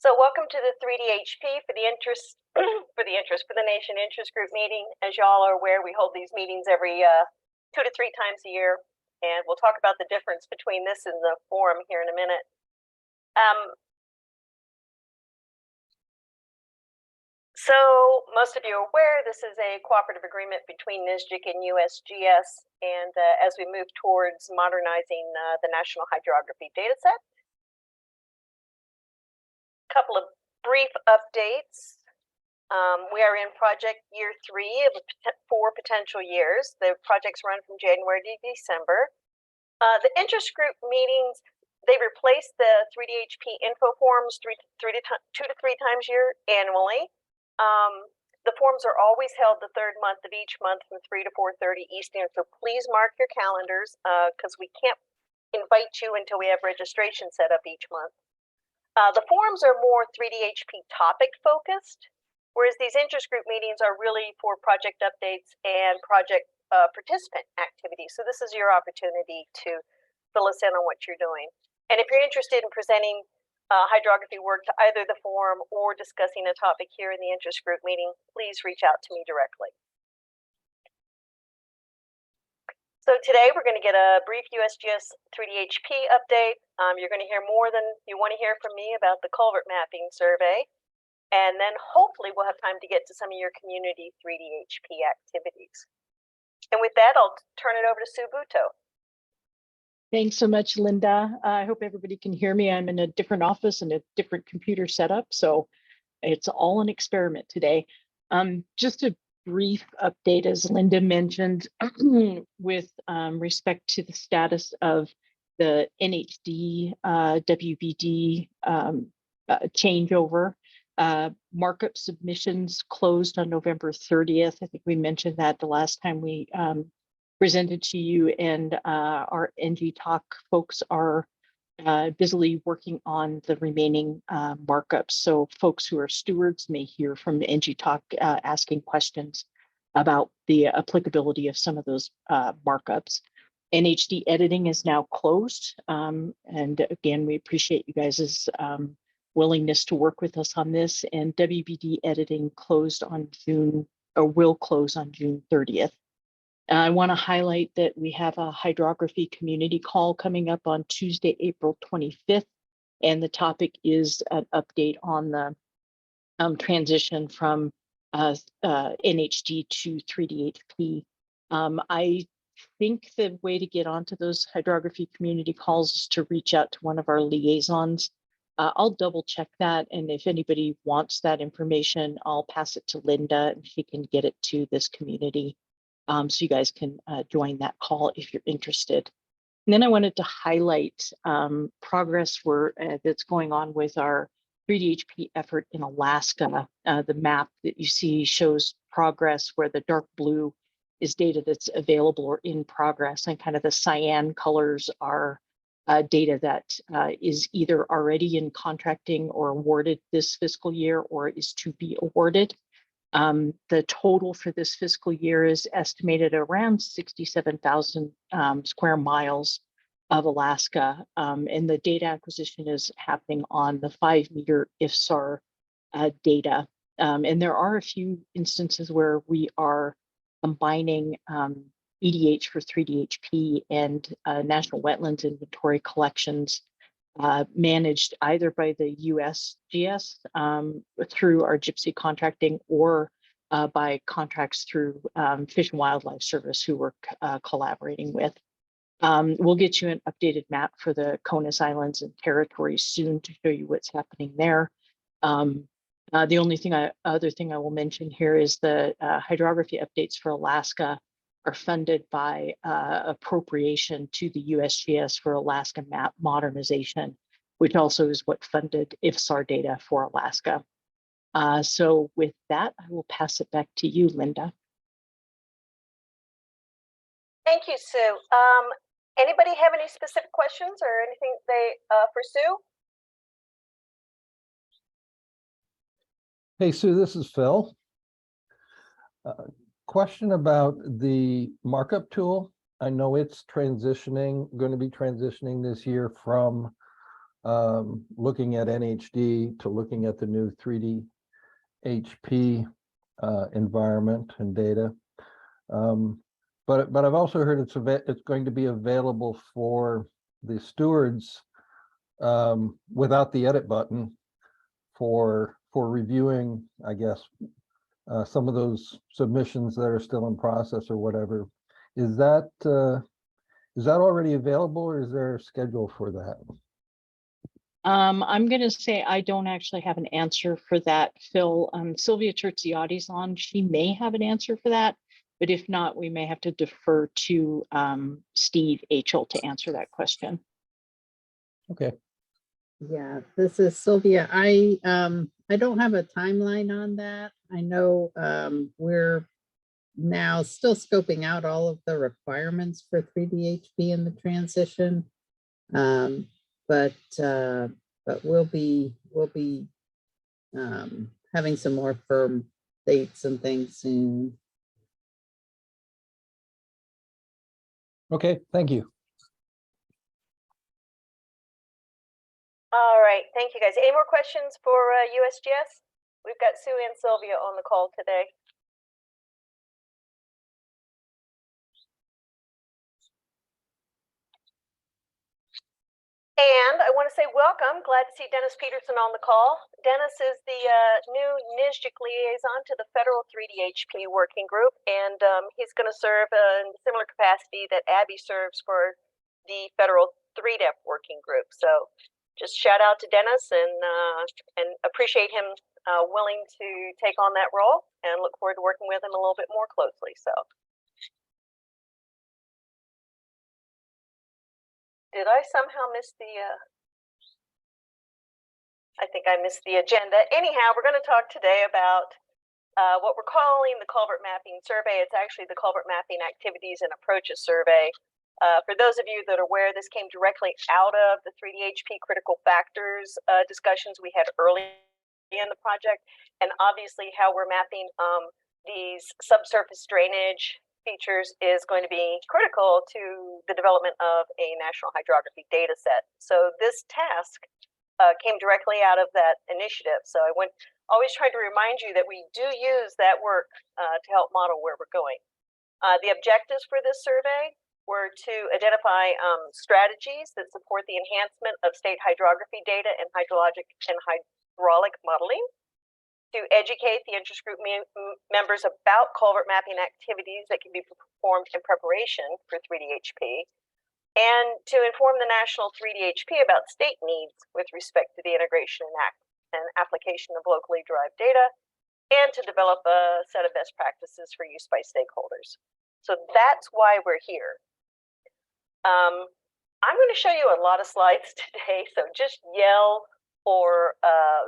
So welcome to the 3DHP for the Nation Interest Group meeting. As y'all are aware, we hold these meetings every 2 to 3 times a year, and we'll talk about the difference between this and the forum here in a minute. So most of you are aware this is a cooperative agreement between NSGIC and USGS, and as we move towards modernizing the National Hydrography Dataset. Couple of brief updates. We are in project year 3 of 4 potential years. The projects run from January to December. The interest group meetings, they replace the 3DHP info forums 2 to 3 times annually. The forums are always held the 3rd month of each month from 3 to 4:30 Eastern. So please mark your calendars because we can't invite you until we have registration set up each month. The forums are more 3DHP topic focused, whereas these interest group meetings are really for project updates and project participant activities. So this is your opportunity to fill us in on what you're doing. And if you're interested in presenting hydrography work to either the forum or discussing a topic here in the interest group meeting, please reach out to me directly. So today we're going to get a brief USGS 3DHP update. You're going to hear more than you want to hear from me about the culvert mapping survey. And then hopefully we'll have time to get to some of your community 3DHP activities. And with that, I'll turn it over to Sue Buto. Thanks so much, Linda. I hope everybody can hear me. I'm in a different office and a different computer setup, so it's all an experiment today. Just a brief update, as Linda mentioned, with respect to the status of the NHD WBD changeover. Markup submissions closed on November 30th. I think we mentioned that the last time we presented to you, and our NG folks are busily working on the remaining markups. So folks who are stewards may hear from NG asking questions about the applicability of some of those markups. NHD editing is now closed. And again, we appreciate you guys' willingness to work with us on this. And WBD editing closed on will close on June 30th. I want to highlight that we have a hydrography community call coming up on Tuesday, April 25th, and the topic is an update on the transition from NHD to 3DHP. I think the way to get onto those hydrography community calls is to reach out to one of our liaisons. I'll double check that, and if anybody wants that information, I'll pass it to Linda and she can get it to this community. So you guys can join that call if you're interested. And then I wanted to highlight progress that's going on with our 3DHP effort in Alaska. The map that you see shows progress, where the dark blue is data that's available or in progress, and kind of the cyan colors are data that is either already in contracting or awarded this fiscal year or is to be awarded. The total for this fiscal year is estimated around 67,000 square miles of Alaska, and the data acquisition is happening on the 5-meter IFSAR data. And there are a few instances where we are combining EDH for 3DHP and National Wetlands Inventory collections managed either by the USGS through our gypsy contracting or by contracts through Fish and Wildlife Service, who we're collaborating with. We'll get you an updated map for the CONUS Islands and Territories soon to show you what's happening there. The only other thing I will mention here is the hydrography updates for Alaska are funded by appropriation to the USGS for Alaska map modernization, which also is what funded IFSAR data for Alaska. So with that, I will pass it back to you, Linda. Thank you, Sue. Anybody have any specific questions or anything for Sue? Hey, Sue, this is Phil. Question about the markup tool. I know it's going to be transitioning this year from looking at NHD to looking at the new 3DHP environment and data. But I've also heard it's going to be available for the stewards without the edit button for reviewing, I guess, some of those submissions that are still in process or whatever. Is that already available, or is there a schedule for that? I'm going to say I don't actually have an answer for that, Phil. Sylvia Terziotti's on. She may have an answer for that, but if not, we may have to defer to Steve Achel to answer that question. Okay. Yeah, this is Sylvia. I don't have a timeline on that. I know we're now still scoping out all of the requirements for 3DHP in the transition. But we'll be having some more firm dates and things soon. Okay, thank you. All right, thank you guys. Any more questions for USGS? We've got Sue and Sylvia on the call today. And I want to say welcome. Glad to see Dennis Peterson on the call. Dennis is the new NSGIC liaison to the Federal 3DHP Working Group, and he's going to serve in a similar capacity that Abby serves for the Federal 3DEP Working Group. So just shout out to Dennis and appreciate him willing to take on that role, and look forward to working with him a little bit more closely. So. Did I somehow miss the, I think I missed the agenda. Anyhow, we're going to talk today about what we're calling the Culvert Mapping Survey. It's actually the Culvert Mapping Activities and Approaches Survey. For those of you that are aware, this came directly out of the 3DHP critical factors discussions we had early in the project, and obviously how we're mapping these subsurface drainage features is going to be critical to the development of a national hydrography data set. So this task came directly out of that initiative. So I always try to remind you that we do use that work to help model where we're going. The objectives for this survey were to identify strategies that support the enhancement of state hydrography data and hydrologic and hydraulic modeling, to educate the interest group members about culvert mapping activities that can be performed in preparation for 3DHP, and to inform the national 3DHP about state needs with respect to the integration and application of locally derived data, and to develop a set of best practices for use by stakeholders. So that's why we're here. I'm going to show you a lot of slides today, so just yell or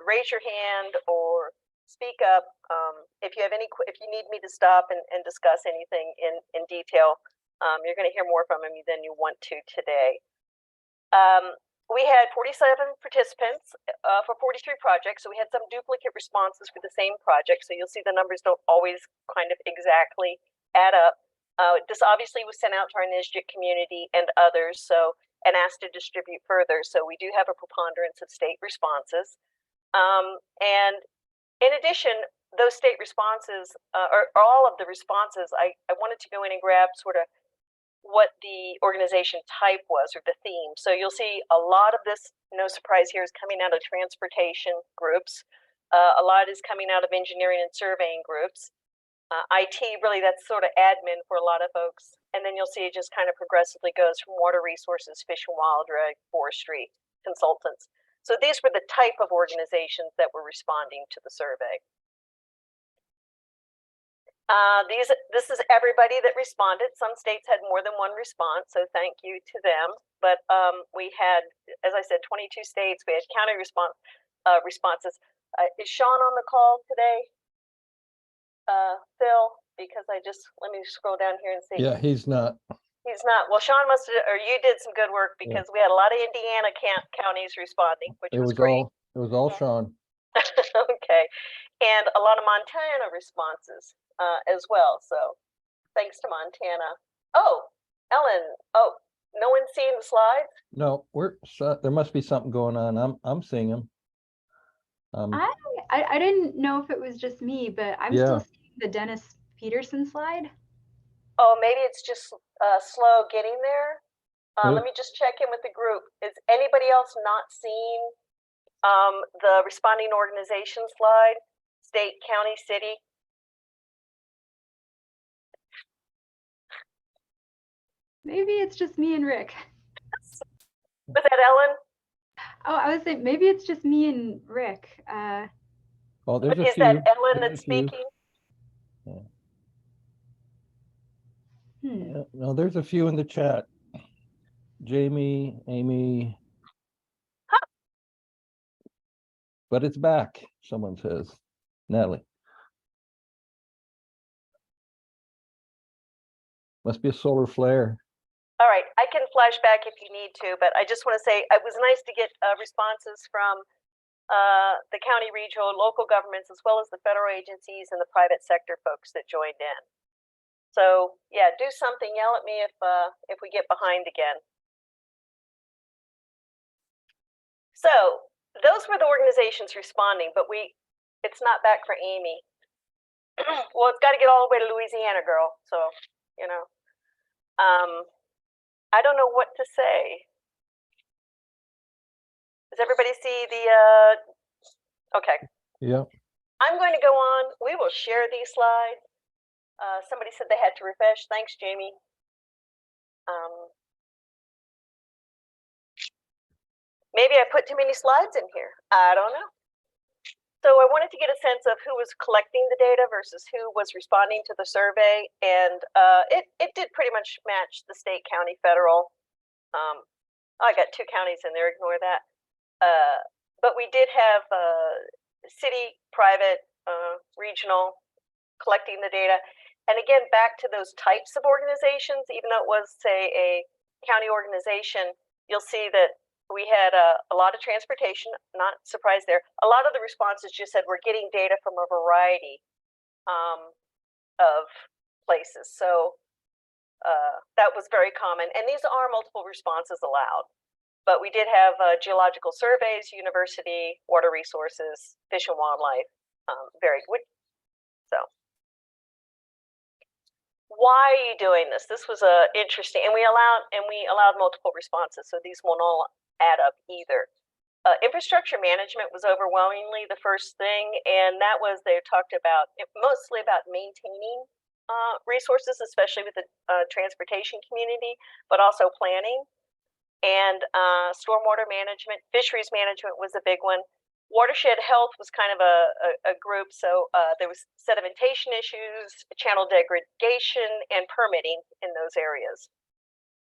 raise your hand or speak up if you have any. If you need me to stop and discuss anything in detail, you're going to hear more from me than you want to today. We had 47 participants for 43 projects, so we had some duplicate responses for the same project. So you'll see the numbers don't always kind of exactly add up. This obviously was sent out to our NSGIC community and others, and asked to distribute further. So we do have a preponderance of state responses, and in addition, those state responses, or all of the responses, I wanted to go in and grab sort of what the organization type was, or the theme. So you'll see a lot of this, no surprise here, is coming out of transportation groups. A lot is coming out of engineering and surveying groups. IT, really, that's sort of admin for a lot of folks. And then you'll see it just kind of progressively goes from water resources, fish and wildlife, forestry, consultants. So these were the type of organizations that were responding to the survey. This is everybody that responded. Some states had more than one response, so thank you to them. But we had, as I said, 22 states. We had county responses. Is Sean on the call today? Phil, because let me scroll down here and see. Yeah, he's not. He's not. Well, Sean must have, or you did some good work, because we had a lot of Indiana counties responding, which was great. It was all Sean. Okay, and a lot of Montana responses as well. So thanks to Montana. Oh, Ellen. Oh, No one's seeing the slides? No, there must be something going on. I'm seeing them. I didn't know if it was just me, but I'm Yeah. still seeing the Dennis Peterson slide. Oh, maybe it's just slow getting there. What? Let me just check in with the group. Is anybody else not seeing the responding organization slide? State, county, city? Maybe it's just me and Rick. Was that Ellen? Oh, I was saying maybe it's just me and Rick. Oh, there's a Is few. that Ellen There's that's a few. speaking? No, there's a few in the chat. Jamie, Amy. But it's back, someone says. Natalie. Must be a solar flare. All right, I can flash back if you need to, but I just want to say it was nice to get responses from the county, regional, local governments, as well as the federal agencies and the private sector folks that joined in. So yeah, do something. Yell at me if we get behind again. So those were the organizations responding, but it's not back for Amy. Well, it's got to get all the way to Louisiana, girl. So you know, I don't know what to say. Does everybody see the? Okay. Yeah. I'm going to go on. We will share these slides. Somebody said they had to refresh. Thanks, Jamie. Maybe I put too many slides in here. I don't know. So I wanted to get a sense of who was collecting the data versus who was responding to the survey. And it did pretty much match the state, county, federal. I got 2 counties in there, ignore that. But we did have city, private, regional collecting the data. And again, back to those types of organizations, even though it was, say, a county organization, you'll see that we had a lot of transportation, not surprised there. A lot of the responses just said we're getting data from a variety of places. So that was very common. And these are multiple responses allowed. But we did have geological surveys, university, water resources, fish and wildlife, very good. So why are you doing this? This was interesting, and we allowed multiple responses, so these won't all add up either. Infrastructure management was overwhelmingly the first thing, and that was they talked about mostly about maintaining resources, especially with the transportation community, but also planning. And stormwater management, fisheries management was a big one. Watershed health was kind of a group. So there was sedimentation issues, channel degradation, and permitting in those areas.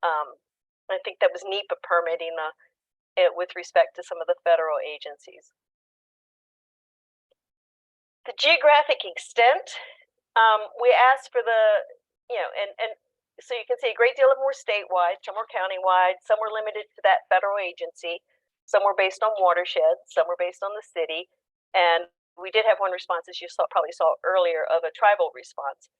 I think that was NEPA permitting with respect to some of the federal agencies. The geographic extent, we asked for the, and so you can see a great deal of them were statewide, some were countywide, some were limited to that federal agency, some were based on watersheds, some were based on the city, and we did have one response, as you probably saw earlier, of a tribal response.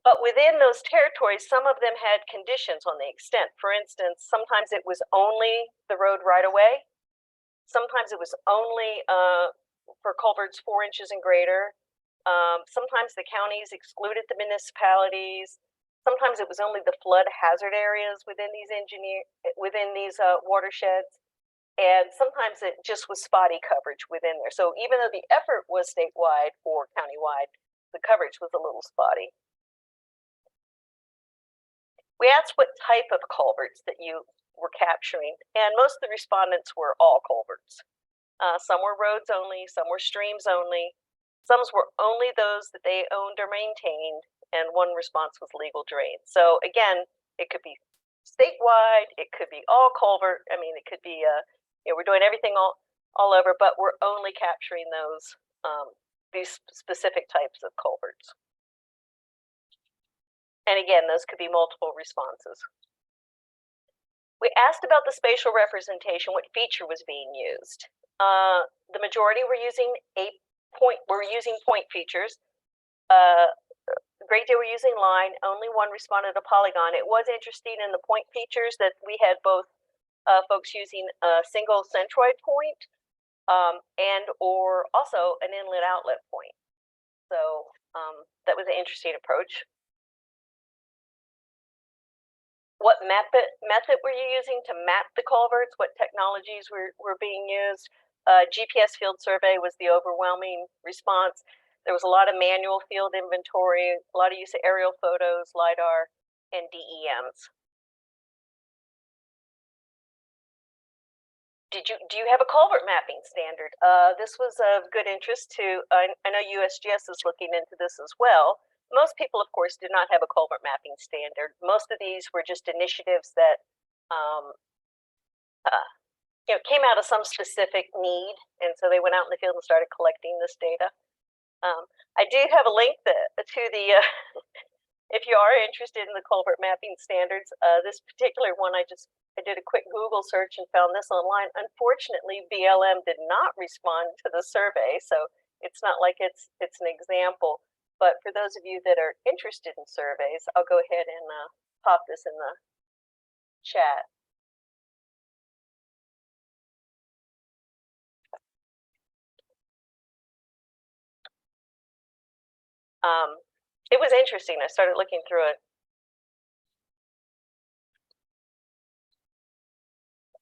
But within those territories, some of them had conditions on the extent. For instance, sometimes it was only the road right away. Sometimes it was only for culverts 4 inches and greater. Sometimes the counties excluded the municipalities. Sometimes it was only the flood hazard areas within these watersheds. And sometimes it just was spotty coverage within there. So even though the effort was statewide or countywide, the coverage was a little spotty. We asked what type of culverts that you were capturing, and most of the respondents were all culverts. Some were roads only, some were streams only, some were only those that they owned or maintained, and one response was legal drain. So again, it could be statewide, it could be all culvert. I mean, it could be we're doing everything all over, but we're only capturing those these specific types of culverts. And again, those could be multiple responses. We asked about the spatial representation, what feature was being used. The majority were using point features. great deal were using line. Only one responded to polygon. It was interesting in the point features that we had both folks using a single centroid point and or also an inlet outlet point. So that was an interesting approach. What method were you using to map the culverts? What technologies were being used? GPS field survey was the overwhelming response. There was a lot of manual field inventory, a lot of use of aerial photos, LiDAR, and DEMs. Do you have a culvert mapping standard? This was of good interest to, I know USGS is looking into this as well. Most people, of course, did not have a culvert mapping standard. Most of these were just initiatives that came out of some specific need, and so they went out in the field and started collecting this data. I do have a link to the, if you are interested in the culvert mapping standards, this particular one, I did a quick Google search and found this online. Unfortunately, BLM did not respond to the survey, so it's not like it's an example. But for those of you that are interested in surveys, I'll go ahead and pop this in the chat. It was interesting. I started looking through it.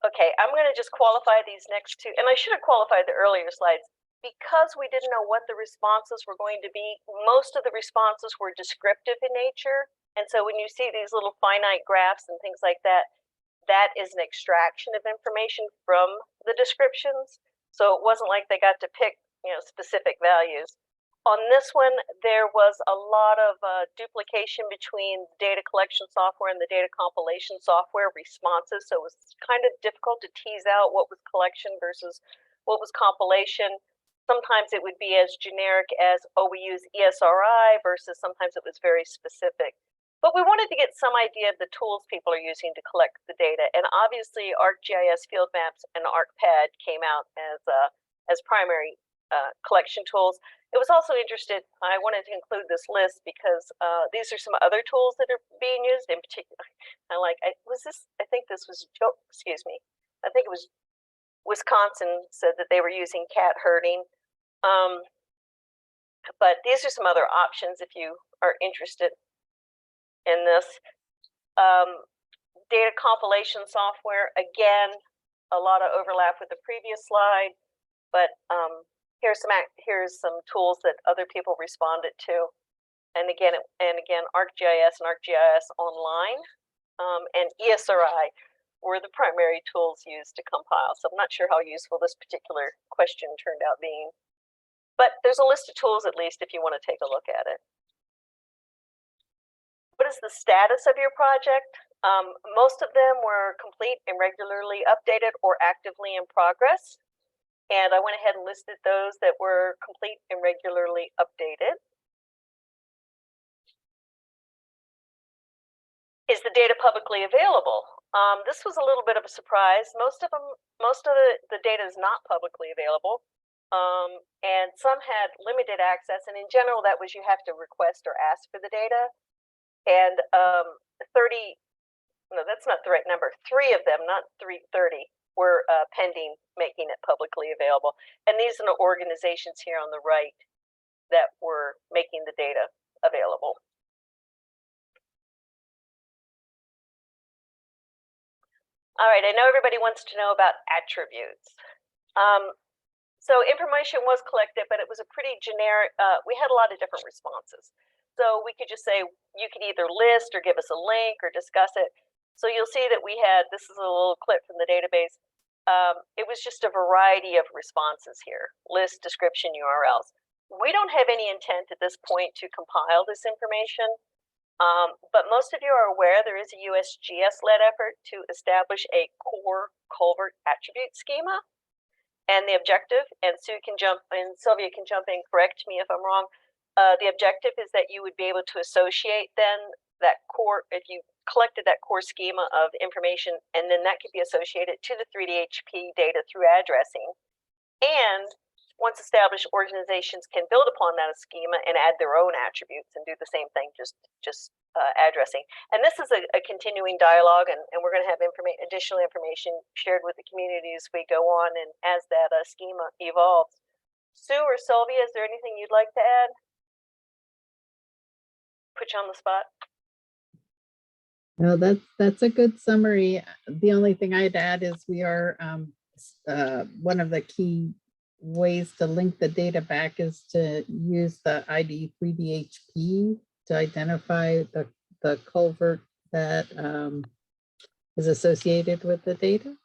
Okay, I'm going to just qualify these next two, and I should have qualified the earlier slides. Because we didn't know what the responses were going to be, most of the responses were descriptive in nature. And so when you see these little finite graphs and things like that, that is an extraction of information from the descriptions. So it wasn't like they got to pick, specific values. On this one, there was a lot of duplication between data collection software and the data compilation software responses. So it was kind of difficult to tease out what was collection versus what was compilation. Sometimes it would be as generic as, oh, we use ESRI versus sometimes it was very specific. But we wanted to get some idea of the tools people are using to collect the data. And obviously ArcGIS field maps and ArcPad came out as primary collection tools. It was also interested, I wanted to include this list because these are some other tools that are being used in particular. I think this was, excuse me, I think it was Wisconsin said that they were using cat herding. But these are some other options if you are interested in this. Data compilation software, again, a lot of overlap with the previous slide, but here's some tools that other people responded to. And again, ArcGIS and ArcGIS Online and ESRI were the primary tools used to compile. So I'm not sure how useful this particular question turned out being. But there's a list of tools at least if you want to take a look at it. What is the status of your project? Most of them were complete and regularly updated or actively in progress. And I went ahead and listed those that were complete and regularly updated. Is the data publicly available? This was a little bit of a surprise. Most of the data is not publicly available. And some had limited access, and in general that was you have to request or ask for the data. And 30, no, that's not the right number, 3 of them, not 330, were pending making it publicly available. And these are the organizations here on the right that were making the data available. All right, I know everybody wants to know about attributes. So information was collected, but it was a pretty generic, we had a lot of different responses. So we could just say, you could either list or give us a link or discuss it. So you'll see that we had, this is a little clip from the database. It was just a variety of responses here, list, description, URLs. We don't have any intent at this point to compile this information, but most of you are aware there is a USGS-led effort to establish a core culvert attribute schema. And the objective, and Sue can jump in, Sylvia can jump in, correct me if I'm wrong. The objective is that you would be able to associate then that core, if you collected that core schema of information, and then that could be associated to the 3DHP data through addressing. And once established, organizations can build upon that schema and add their own attributes and do the same thing, just addressing. And this is a continuing dialogue, and we're going to have additional information shared with the community as we go on and as that schema evolves. Sue or Sylvia, is there anything you'd like to add? Put you on the spot. No, that's a good summary. The only thing I'd add is we are one of the key ways to link the data back is to use the ID 3DHP to identify the culvert that is associated with the data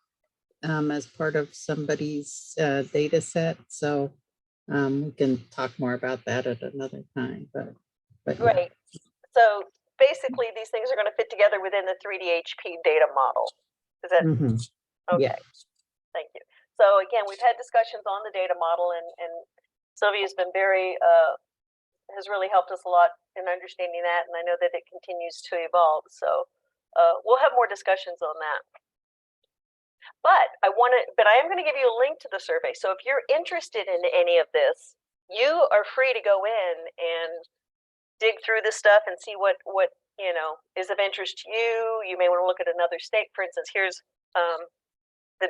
as part of somebody's data set. So we can talk more about that at another time, but Great. Yeah. So basically these things are going to fit together within the 3DHP data model. Is that okay? Yeah. Thank you. So again, we've had discussions on the data model, and Sylvia's been has really helped us a lot in understanding that, and I know that it continues to evolve. So we'll have more discussions on that. But I am going to give you a link to the survey. So if you're interested in any of this, you are free to go in and dig through this stuff and see what is of interest to you. You may want to look at another state. For instance, here's the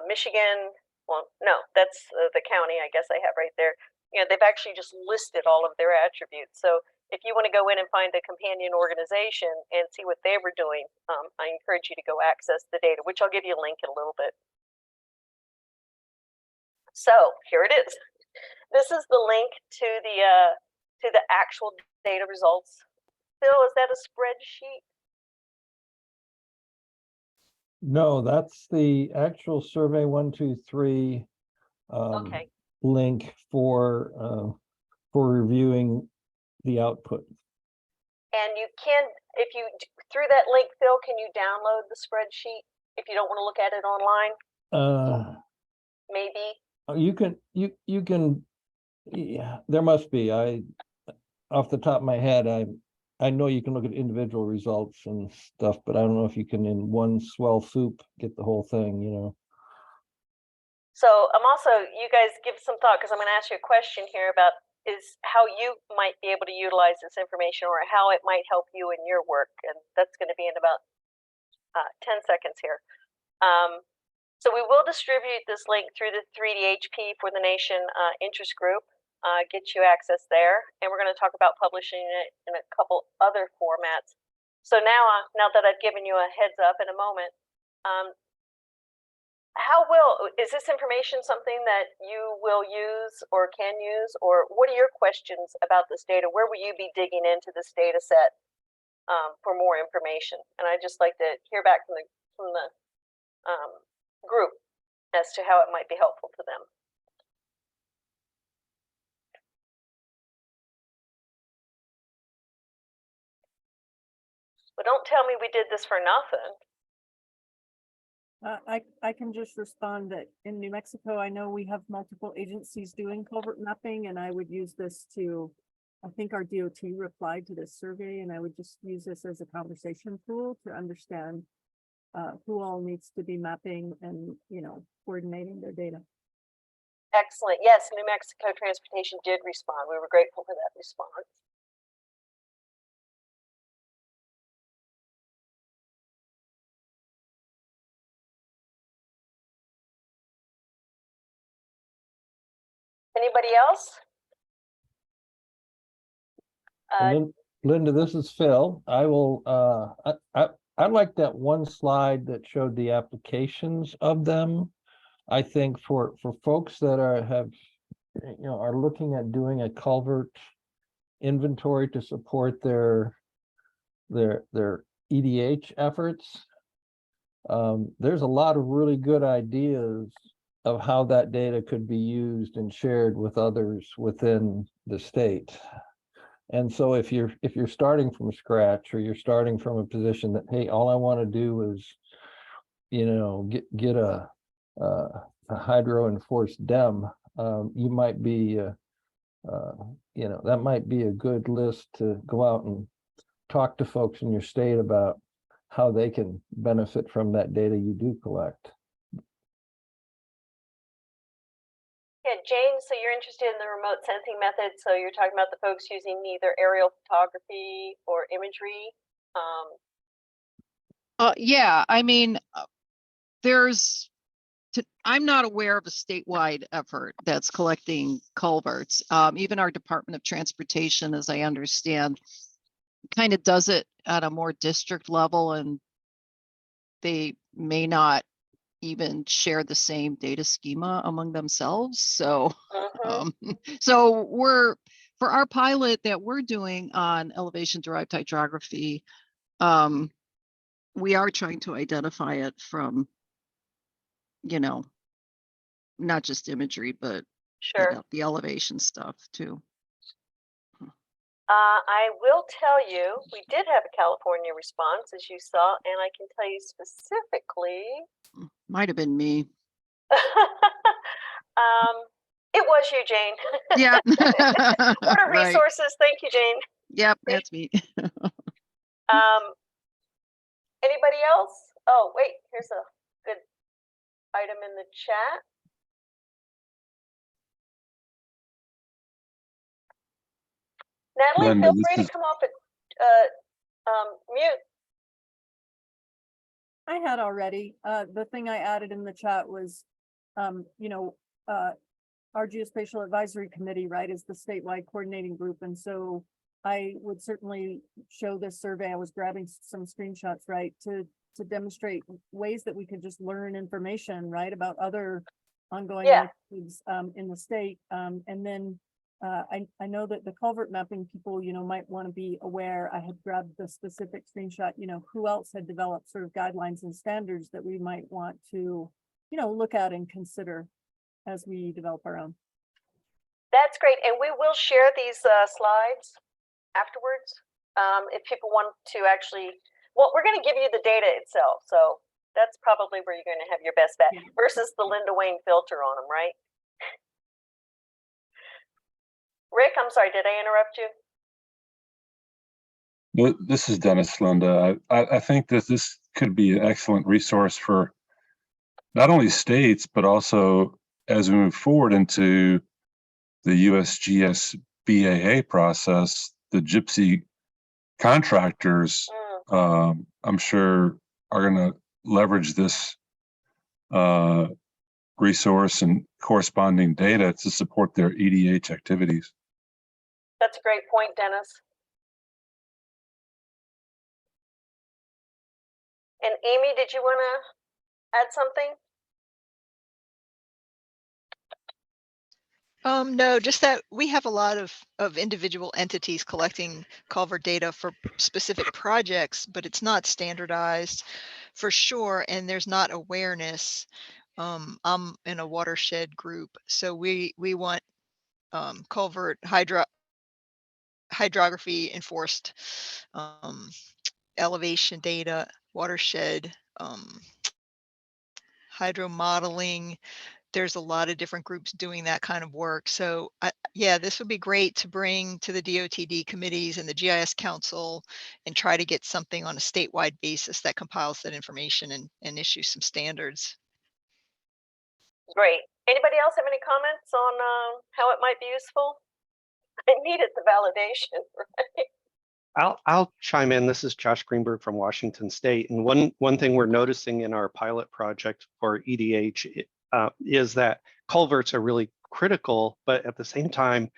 Michigan. Well, no, that's the county, I guess I have right there. They've actually just listed all of their attributes. So if you want to go in and find a companion organization and see what they were doing, I encourage you to go access the data, which I'll give you a link in a little bit. So here it is. This is the link to the actual data results. Phil, is that a spreadsheet? No, that's the actual survey 123 Okay. link for reviewing the output. And you can, if you through that link, Phil, can you download the spreadsheet if you don't want to look at it online? Maybe. You can. Yeah, there must be. Off the top of my head, I know you can look at individual results and stuff, but I don't know if you can in one swell soup get the whole thing, So I'm also, you guys give some thought, because I'm going to ask you a question here about is how you might be able to utilize this information or how it might help you in your work. And that's going to be in about 10 seconds here. So we will distribute this link through the 3DHP for the Nation interest group, get you access there. And we're going to talk about publishing it in a couple other formats. So now that I've given you a heads up in a moment, is this information something that you will use or can use, or what are your questions about this data? Where will you be digging into this data set for more information? And I'd just like to hear back from the group as to how it might be helpful to them. But don't tell me we did this for nothing. I can just respond that in New Mexico, I know we have multiple agencies doing culvert mapping, and I would use this I think our DOT replied to this survey, and I would just use this as a conversation tool to understand who all needs to be mapping and, coordinating their data. Excellent. Yes, New Mexico Transportation did respond. We were grateful for that response. Anybody else? Linda, this is Phil. I will. I like that one slide that showed the applications of them. I think for folks that are looking at doing a culvert inventory to support their EDH efforts, there's a lot of really good ideas of how that data could be used and shared with others within the state. And so if you're starting from scratch, or you're starting from a position that, hey, all I want to do is, get a hydro enforced DEM, you might be, that might be a good list to go out and talk to folks in your state about how they can benefit from that data you do collect. Yeah, Jane, so you're interested in the remote sensing method. So you're talking about the folks using either aerial photography or imagery. Yeah, I mean, I'm not aware of a statewide effort that's collecting culverts. Even our Department of Transportation, as I understand, kind of does it at a more district level, and they may not even share the same data schema among themselves. So, so for our pilot that we're doing on elevation derived hydrography, we are trying to identify it from, not just imagery, but Sure. the elevation stuff too. I will tell you, we did have a California response, as you saw, and I can tell you specifically. Might have been me. It was you, Jane. Yeah. Water Right. resources. Thank you, Jane. Yep, that's me. Anybody else? Oh, wait, here's a good item in the chat. Natalie, Linda, feel this free is to come off at mute. I had already, the thing I added in the chat was, our geospatial advisory committee, right, is the statewide coordinating group. And so I would certainly show this survey. I was grabbing some screenshots, right, to demonstrate ways that we could just learn information, right, about other ongoing initiatives in the state. And then I know that the culvert mapping people, might want to be aware. I had grabbed the specific screenshot, who else had developed sort of guidelines and standards that we might want to, look at and consider as we develop our own. That's great. And we will share these slides afterwards. If people want to actually, well, we're going to give you the data itself. So that's probably where you're going to have your best bet versus the Linda Wayne filter on them, right? Rick, I'm sorry, did I interrupt you? this is Dennis, Linda. I think that this could be an excellent resource for not only states, but also as we move forward into the USGS BAA process, the gypsy contractors, I'm sure, are going to leverage this resource and corresponding data to support their EDH activities. That's a great point, Dennis. And Amy, did you want to add something? No, just that we have a lot of individual entities collecting culvert data for specific projects, but it's not standardized for sure, and there's not awareness. I'm in a watershed group, so we want culvert hydrography enforced elevation data, watershed hydro modeling. There's a lot of different groups doing that kind of work. So yeah, this would be great to bring to the DOTD committees and the GIS Council and try to get something on a statewide basis that compiles that information and issue some standards. Great. Anybody else have any comments on how it might be useful? I needed the validation, right? I'll chime in. This is Josh Greenberg from Washington State. And one thing we're noticing in our pilot project for EDH is that culverts are really critical, but at the same time,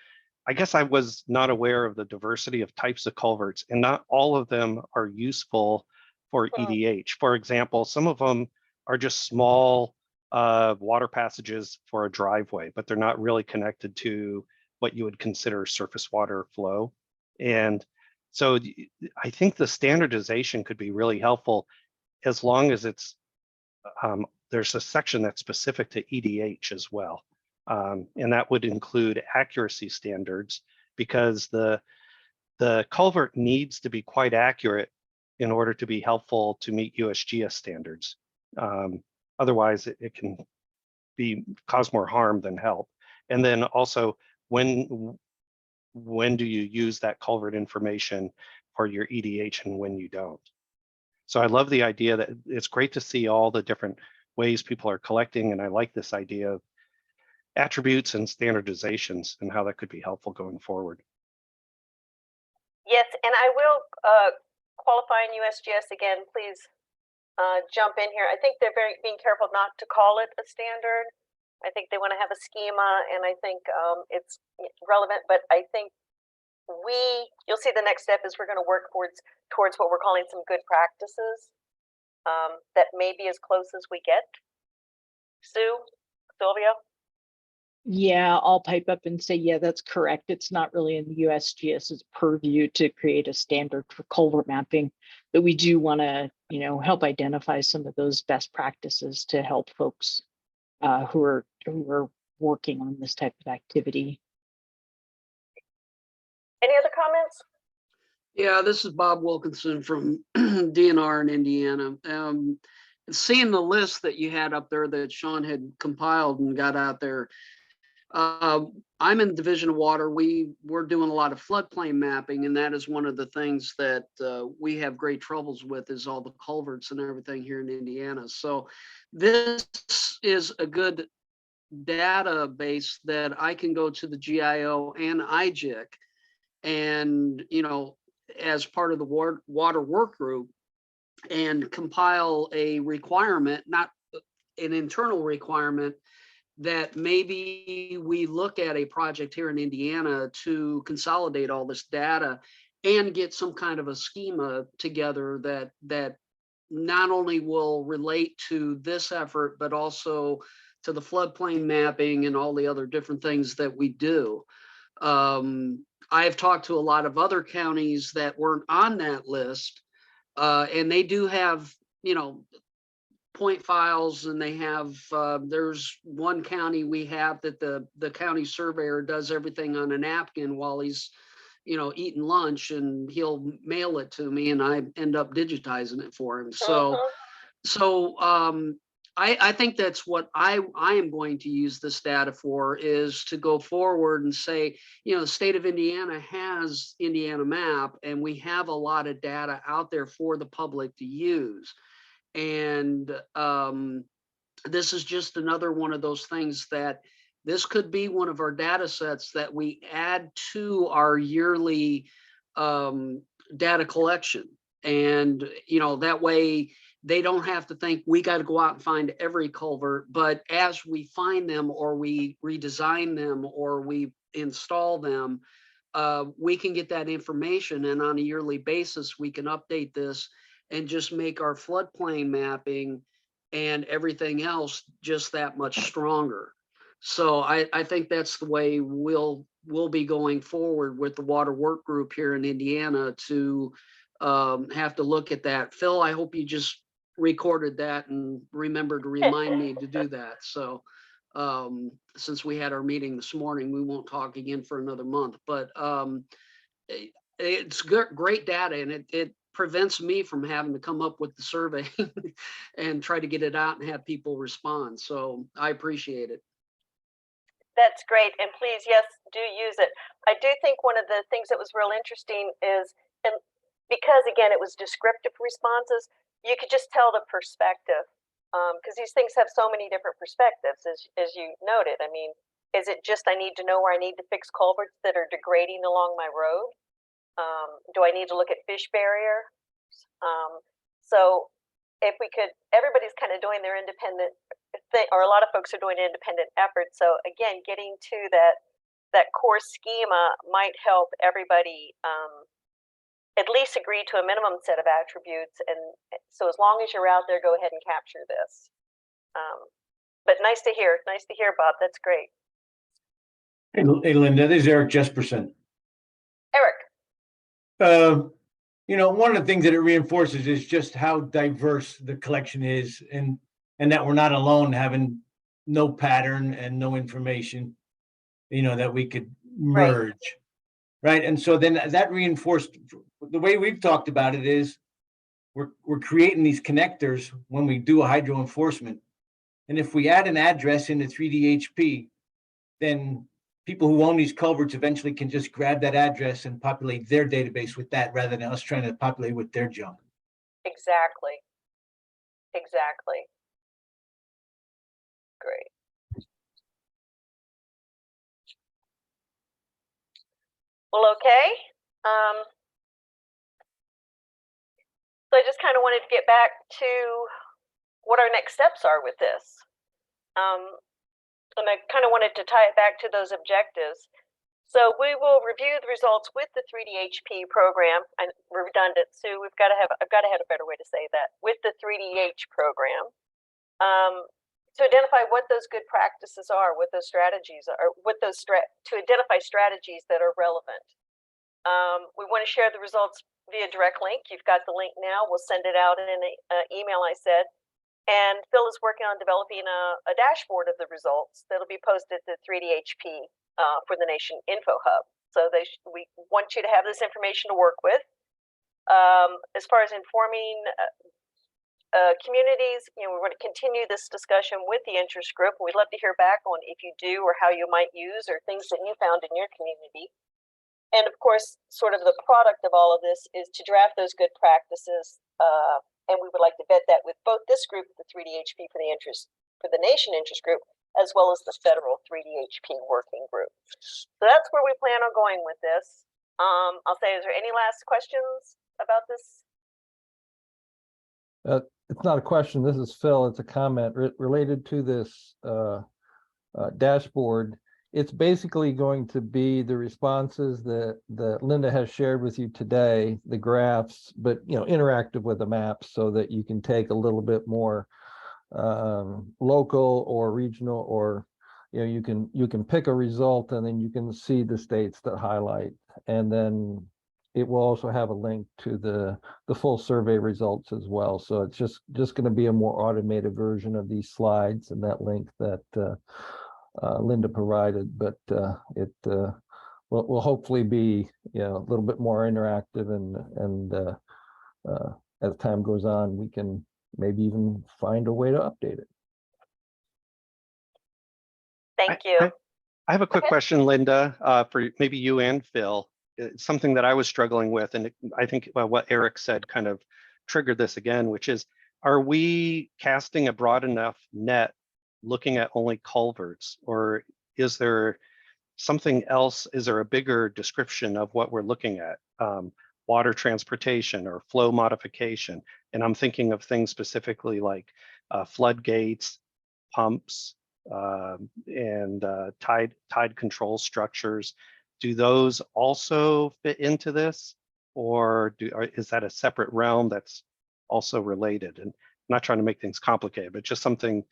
I guess I was not aware of the diversity of types of culverts, and not all of them are useful for EDH. For example, some of them are just small water passages for a driveway, but they're not really connected to what you would consider surface water flow. And so I think the standardization could be really helpful as long as it's there's a section that's specific to EDH as well. And that would include accuracy standards, because the culvert needs to be quite accurate in order to be helpful to meet USGS standards. Otherwise, it can cause more harm than help. And then also, when do you use that culvert information for your EDH and when you don't? So I love the idea that it's great to see all the different ways people are collecting, and I like this idea of attributes and standardizations and how that could be helpful going forward. Yes, and I will qualify in USGS again, please jump in here. I think they're being careful not to call it a standard. I think they want to have a schema, and I think it's relevant, but I think you'll see the next step is we're going to work towards what we're calling some good practices that may be as close as we get. Sylvia? Yeah, I'll pipe up and say, yeah, that's correct. It's not really in the USGS's purview to create a standard for culvert mapping, but we do want to, help identify some of those best practices to help folks who are working on this type of activity. Any other comments? Yeah, this is Bob Wilkinson from DNR in Indiana. Seeing the list that you had up there that Sean had compiled and got out there, I'm in the Division of Water. We're doing a lot of floodplain mapping, and that is one of the things that we have great troubles with, is all the culverts and everything here in Indiana. So this is a good database that I can go to the GIO and IGIC and, as part of the water work group, and compile a requirement, not an internal requirement, that maybe we look at a project here in Indiana to consolidate all this data and get some kind of a schema together that not only will relate to this effort, but also to the floodplain mapping and all the other different things that we do. I've talked to a lot of other counties that weren't on that list, and they do have, point files, and they have, there's one county we have that the county surveyor does everything on a napkin while he's, eating lunch, and he'll mail it to me and I end up digitizing it for him. So I think that's what I am going to use this data for, is to go forward and say, the state of Indiana has Indiana Map, and we have a lot of data out there for the public to use. And this is just another one of those things that this could be one of our data sets that we add to our yearly data collection. And, that way they don't have to think we got to go out and find every culvert, but as we find them, or we redesign them, or we install them, we can get that information, and on a yearly basis, we can update this and just make our floodplain mapping and everything else just that much stronger. So I think that's the way we'll be going forward with the water work group here in Indiana, to have to look at that. Phil, I hope you just recorded that and remember to remind me to do that. So since we had our meeting this morning, we won't talk again for another month, but it's great data, and it prevents me from having to come up with the survey and try to get it out and have people respond. So I appreciate it. That's great. And please, yes, do use it. I do think one of the things that was real interesting is, and because again, it was descriptive responses, you could just tell the perspective, because these things have so many different perspectives, as you noted. I mean, is it just I need to know where I need to fix culverts that are degrading along my road? Do I need to look at fish barrier? So if we could, everybody's kind of doing their independent thing, or a lot of folks are doing independent efforts. So again, getting to that core schema might help everybody at least agree to a minimum set of attributes. And so as long as you're out there, go ahead and capture this. But nice to hear, Bob. That's great. Hey, Linda, this is Eric Jesperson. Eric. One of the things that it reinforces is just how diverse the collection is, and that we're not alone, having no pattern and no information, that we could merge. Right. And so then that reinforced the way we've talked about it is we're creating these connectors when we do a hydro enforcement. And if we add an address into 3DHP, then people who own these culverts eventually can just grab that address and populate their database with that, rather than us trying to populate with their junk. Exactly. Great. Well, okay. So I just kind of wanted to get back to what our next steps are with this. And I kind of wanted to tie it back to those objectives. So we will review the results with the 3DHP program. And we're redundant, Sue. I've got to have a better way to say that. With the 3DH program, to identify what those good practices are, what those strategies are, to identify strategies that are relevant. We want to share the results via direct link. You've got the link now. We'll send it out in an email, I said. And Phil is working on developing a dashboard of the results that'll be posted to 3DHP for the Nation Info Hub. So we want you to have this information to work with. As far as informing communities, we want to continue this discussion with the interest group. We'd love to hear back on if you do or how you might use or things that you found in your community. And of course, sort of the product of all of this is to draft those good practices. And we would like to vet that with both this group, the 3DHP for the Nation Interest Group, as well as the federal 3DHP working group. So that's where we plan on going with this. I'll say, is there any last questions about this? It's not a question. This is Phil. It's a comment related to this dashboard. It's basically going to be the responses that Linda has shared with you today, the graphs, but interactive with the maps so that you can take a little bit more local or regional, or you can pick a result and then you can see the states that highlight, and then it will also have a link to the full survey results as well. So it's just going to be a more automated version of these slides and that link that Linda provided, but it will hopefully be a little bit more interactive, and as time goes on, we can maybe even find a way to update it. Thank you. I have a quick question, Linda, for maybe you and Phil. It's something that I was struggling with, and I think what Eric said kind of triggered this again, which is, are we casting a broad enough net looking at only culverts, or is there something else? Is there a bigger description of what we're looking at? Water transportation or flow modification. And I'm thinking of things specifically like floodgates, pumps, and tide control structures. Do those also fit into this, or is that a separate realm that's also related? And I'm not trying to make things complicated, but just something,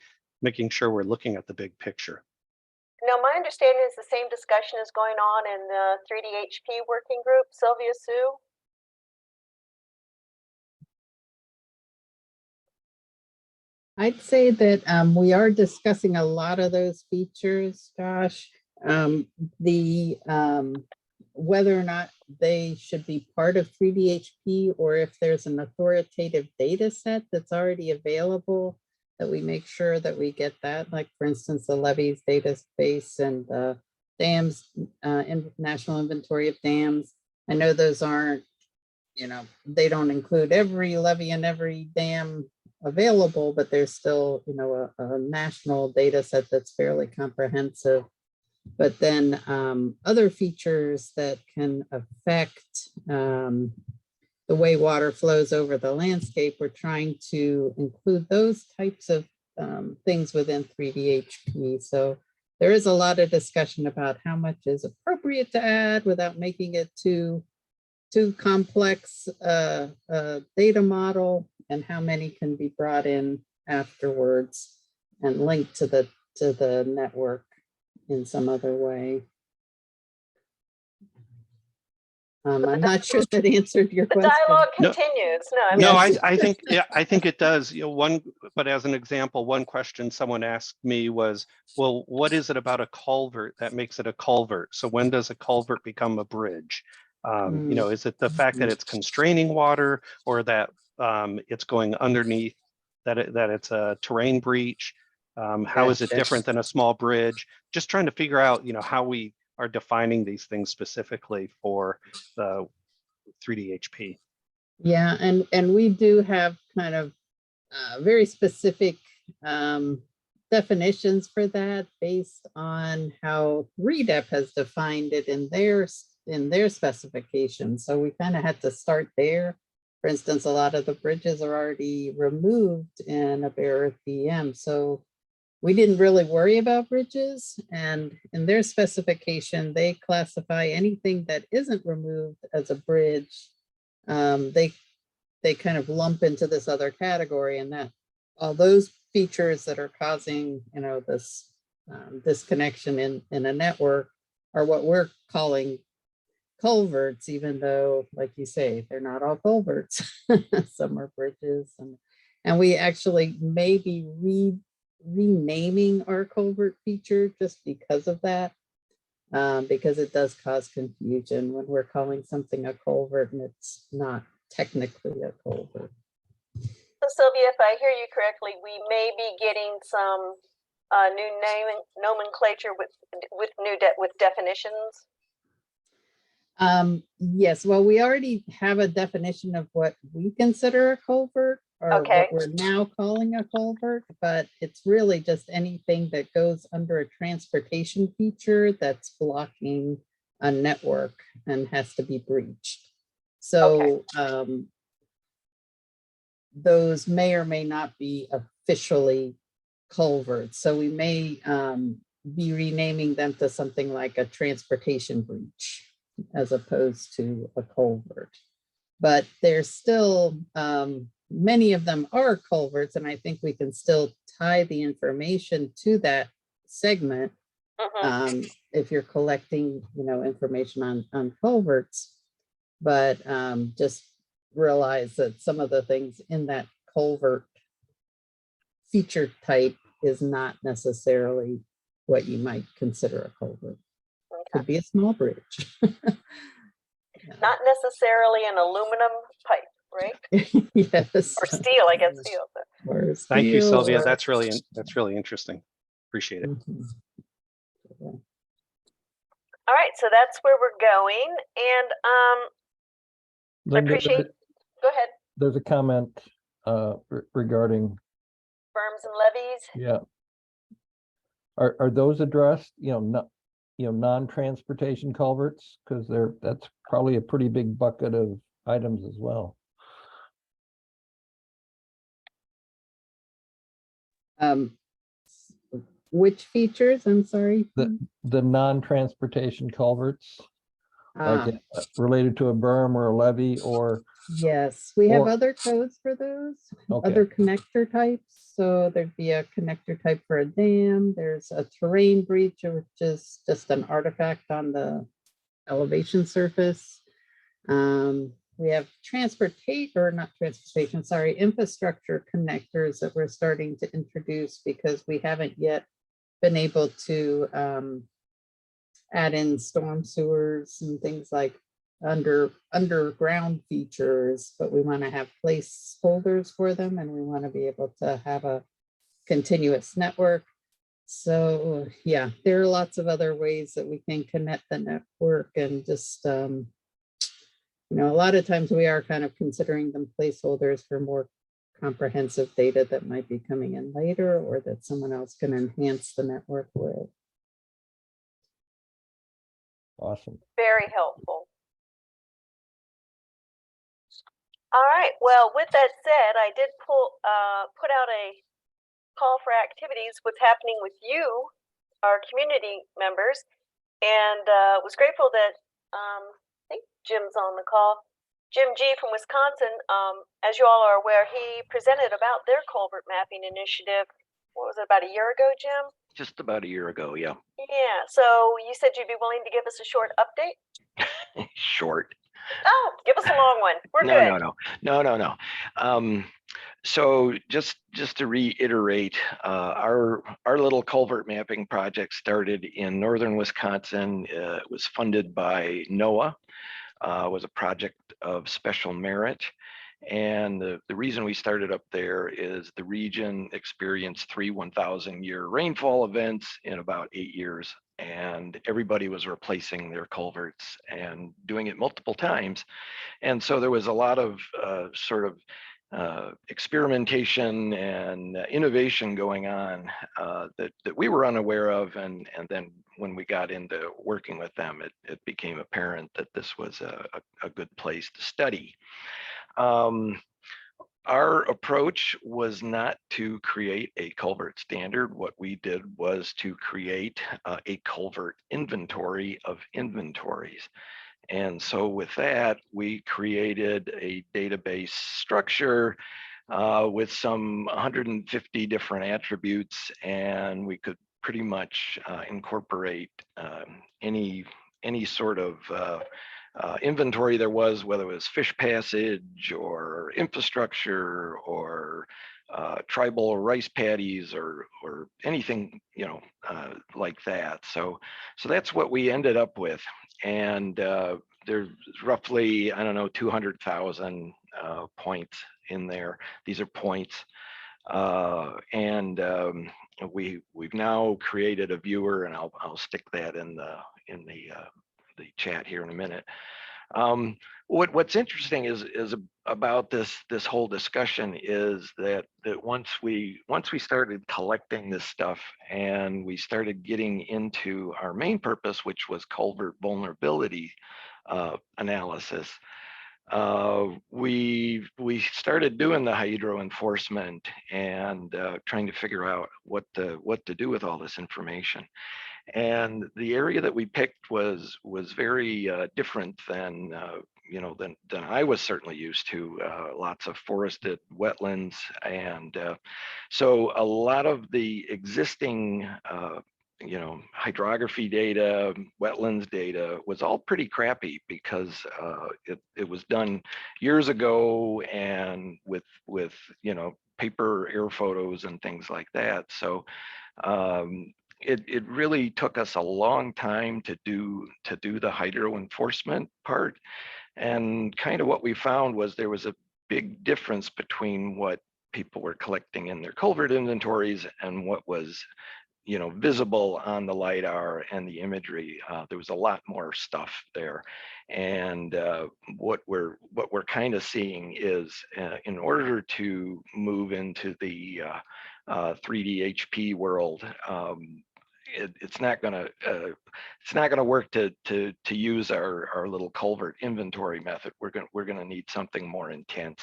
making sure we're looking at the big picture. No, my understanding is the same discussion is going on in the 3DHP working group. Sylvia, Sue? I'd say that we are discussing a lot of those features, Josh. Whether or not they should be part of 3DHP, or if there's an authoritative data set that's already available, that we make sure that we get that, like for instance, the levees database and dams, National Inventory of Dams. I know those aren't, they don't include every levee and every dam available, but there's still, a national data set that's fairly comprehensive. But then other features that can affect the way water flows over the landscape, we're trying to include those types of things within 3DHP. So there is a lot of discussion about how much is appropriate to add without making it too complex data model, and how many can be brought in afterwards and linked to the network in some other way. I'm not sure that answered your question. The dialogue continues. I think it does. But as an example, one question someone asked me was, well, what is it about a culvert that makes it a culvert? So when does a culvert become a bridge? Is it the fact that it's constraining water, or that it's going underneath, that it's a terrain breach? How is it different than a small bridge? Just trying to figure out, how we are defining these things specifically for the 3DHP. Yeah, and we do have kind of very specific definitions for that based on how REDEP has defined it in their in their specifications. So we kind of had to start there. For instance, a lot of the bridges are already removed in a bare FTN. So we didn't really worry about bridges, and in their specification, they classify anything that isn't removed as a bridge. They kind of lump into this other category, and that all those features that are causing, you know, this disconnection in a network are what we're calling culverts, even though, like you say, they're not all culverts. Some are bridges, and we actually may be renaming our culvert feature just because of that, because it does cause confusion when we're calling something a culvert and it's not technically a culvert. So Sylvia, if I hear you correctly, we may be getting some new nomenclature with definitions. Yes, well, we already have a definition of what we consider a culvert, or Okay. what we're now calling a culvert, but it's really just anything that goes under a transportation feature that's blocking a network and has to be breached. So those may or may not be officially culverts. So we may be renaming them to something like a transportation breach as opposed to a culvert. But there's still, many of them are culverts, and I think we can still tie the information to that segment if you're collecting, you know, information on culverts. But just realize that some of the things in that culvert feature type is not necessarily what you might consider a culvert. Could be a small bridge. Not necessarily an aluminum pipe, right? Yes. Or steel, I guess steel. Or Thank you, steel, Sylvia. or- That's really interesting. Appreciate it. Mhm. All right, so that's where we're going, and I Linda, appreciate. Go ahead. there's a comment regarding, Berms and levees. yeah. Are those addressed, you know, not, you know, non-transportation culverts? Because that's probably a pretty big bucket of items as well. Which features? I'm sorry. The non-transportation culverts, Ah, like related to a berm or a levee, or yes, we have or- other codes for those, Okay. other connector types. So there'd be a connector type for a dam. There's a terrain breach, which is just an artifact on the elevation surface. We have infrastructure connectors that we're starting to introduce because we haven't yet been able to add in storm sewers and things like underground features, but we want to have placeholders for them, and we want to be able to have a continuous network. So yeah, there are lots of other ways that we can connect the network, and just you know, a lot of times we are kind of considering them placeholders for more comprehensive data that might be coming in later, or that someone else can enhance the network with. awesome. Very helpful. All right. Well, with that said, I did put out a call for activities. What's happening with you, our community members, and was grateful that I think Jim's on the call. Jim G from Wisconsin. As you all are aware, he presented about their culvert mapping initiative. What was it, about a year ago, Jim? Just about a year ago, yeah. Yeah. So you said you'd be willing to give us a short update. Short. Oh, give us a long one. We're good. No. So just to reiterate, our little culvert mapping project started in northern Wisconsin. It was funded by NOAA. Was a project of special merit. And the reason we started up there is the region experienced 3 1,000-year rainfall events in about 8 years. And everybody was replacing their culverts and doing it multiple times. And so there was a lot of sort of experimentation and innovation going on that we were unaware of, and then when we got into working with them, it became apparent that this was a good place to study. Our approach was not to create a culvert standard. What we did was to create a culvert inventory of inventories. And so with that, we created a database structure with some 150 different attributes, and we could pretty much incorporate any sort of inventory there was, whether it was fish passage or infrastructure or tribal rice paddies or anything, you know, like that. So that's what we ended up with. And there's roughly, I don't know, 200,000 points in there. These are points. We've now created a viewer, and I'll stick that in the chat here in a minute. What's interesting is about this whole discussion is that once we started collecting this stuff and we started getting into our main purpose, which was culvert vulnerability analysis, we started doing the hydro enforcement and trying to figure out what to do with all this information. And the area that we picked was very different than than I was certainly used to. Lots of forested wetlands, and so a lot of the existing hydrography data, wetlands data was all pretty crappy because it was done years ago and with paper air photos and things like that. So it really took us a long time to do the hydro enforcement part. And kind of what we found was there was a big difference between what people were collecting in their culvert inventories and what was visible on the LiDAR and the imagery. There was a lot more stuff there. And what we're kind of seeing is in order to move into the 3DHP world, it's not gonna work to use our little culvert inventory method. We're gonna need something more intense.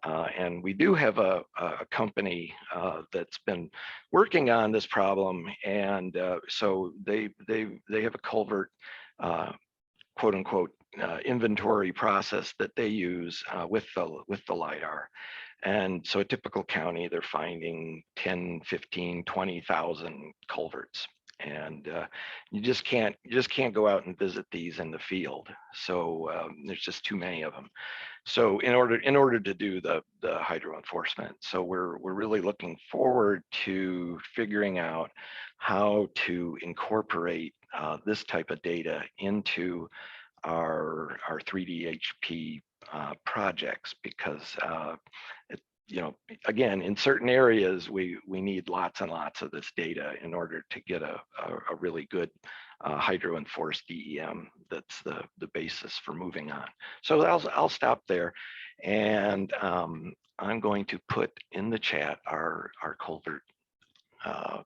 And we do have a company that's been working on this problem, and so they have a culvert quote unquote inventory process that they use with the LiDAR. And so a typical county, they're finding 10, 15, 20,000 culverts. And you just can't go out and visit these in the field. So there's just too many of them. So in order to do the hydro enforcement, so we're really looking forward to figuring out how to incorporate this type of data into our 3DHP projects, because again, in certain areas we need lots and lots of this data in order to get a really good hydro enforced DEM that's the basis for moving on. So I'll stop there, and I'm going to put in the chat our culvert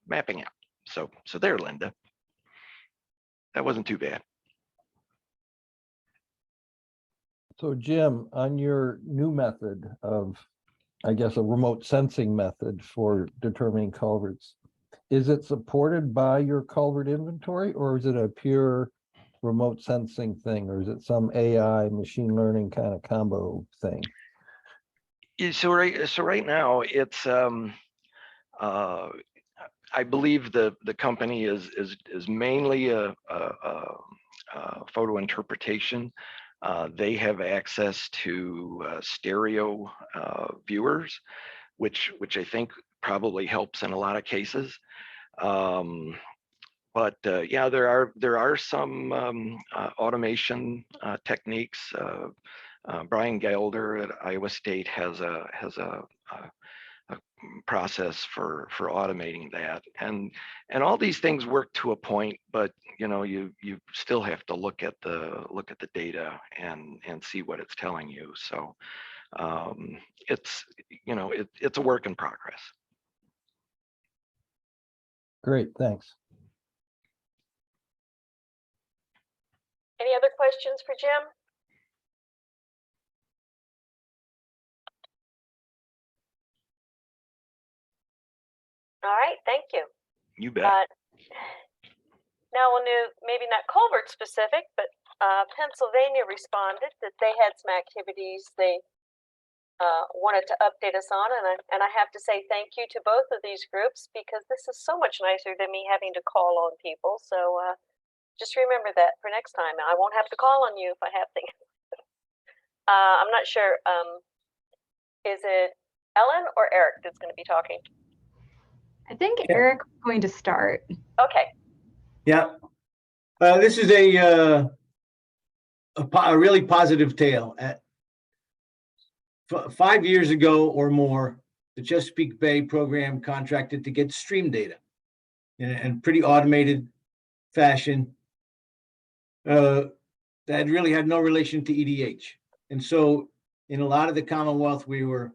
mapping app. So there, Linda. That wasn't too bad. So Jim, on your new method of, I guess, a remote sensing method for determining culverts, is it supported by your culvert inventory, or is it a pure remote sensing thing, or is it some AI machine learning kind of combo thing? So right now it's I believe the company is mainly a photo interpretation. They have access to stereo viewers, which I think probably helps in a lot of cases. But yeah, there are some automation techniques. Brian Gelder at Iowa State has a process for automating that, and all these things work to a point, but you still have to look at the data and see what it's telling you. So It's, you know, it's a work in progress. Great, thanks. Any other questions for Jim? All right, thank you. You bet. Now we'll know, maybe not culvert specific, but Pennsylvania responded that they had some activities they wanted to update us on, and I have to say thank you to both of these groups, because this is so much nicer than me having to call on people. So just remember that for next time. I won't have to call on you if I have things. I'm not sure. Is it Ellen or Eric that's going to be talking? I think Yeah. Eric's going to start. Okay. Yeah. This is a really positive tale. 5 years ago or more, the Chesapeake Bay program contracted to get stream data in pretty automated fashion that really had no relation to EDH. And so in a lot of the Commonwealth, we're